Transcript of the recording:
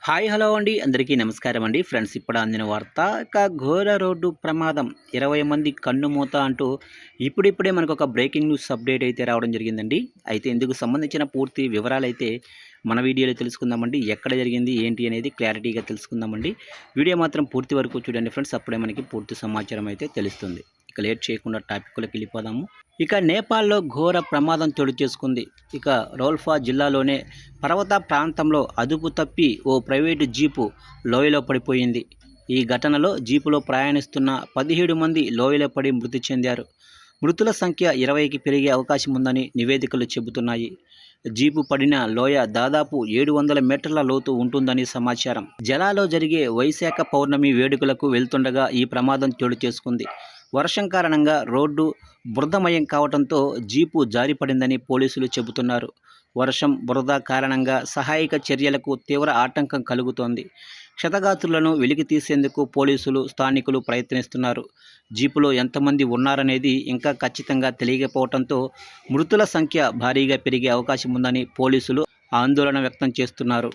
Hi hello అండి అందరికీ నమస్కారం అండి ఫ్రెండ్స్. ఇప్పుడు అందిన వార్త ఘోర రోడ్డు ప్రమాదం 20 మంది కన్నుమూత అంటూ ఇప్పుడిప్పుడే మనకు ఒక బ్రేకింగ్ న్యూస్ అప్డేట్ అయితే రావడం జరిగిందండి. అయితే ఇందుకు సంబంధించిన పూర్తి వివరాలు అయితే మన వీడియోలో తెలుసుకుందామండి. ఎక్కడ జరిగింది ఏంటి అనేది క్లారిటీగా తెలుసుకుందామండి. వీడియో మాత్రం పూర్తి వరకు చూడండి ఫ్రెండ్స్, అప్పుడే మనకి పూర్తి సమాచారం అయితే తెలుస్తుంది. ఇక లేట్ చేయకుండా టాపిక్లోకి వెళ్ళిపోదాము. ఇక నేపాల్లో ఘోర ప్రమాదం చోటు చేసుకుంది. ఇక రోల్ఫా జిల్లాలోనే పర్వత ప్రాంతంలో అదుపు తప్పి ఓ ప్రైవేటు జీపు లోయలో పడిపోయింది. ఈ ఘటనలో జీపులో ప్రయాణిస్తున్న 17 మంది లోయలో పడి మృతి చెందారు. మృతుల సంఖ్య 20కి పెరిగే అవకాశం ఉందని నివేదికలు చెబుతున్నాయి. జీపు పడిన లోయ దాదాపు 700 మీటర్ల లోతు ఉంటుందని సమాచారం. జలాలో జరిగే వైశాఖ పౌర్ణమి వేడుకలకు వెళ్తుండగా ఈ ప్రమాదం చోటు చేసుకుంది. వర్షం కారణంగా రోడ్డు బురదమయం కావడంతో జీపు జారిపడిందని పోలీసులు చెబుతున్నారు. వర్షం, బురద కారణంగా సహాయక చర్యలకు తీవ్ర ఆటంకం కలుగుతోంది. క్షతగాత్రులను వెలికి తీసేందుకు పోలీసులు, స్థానికులు ప్రయత్నిస్తున్నారు. జీపులో ఎంతమంది ఉన్నారనేది ఇంకా ఖచ్చితంగా తెలియకపోవడంతో మృతుల సంఖ్య భారీగా పెరిగే అవకాశం ఉందని పోలీసులు ఆందోళన వ్యక్తం చేస్తున్నారు.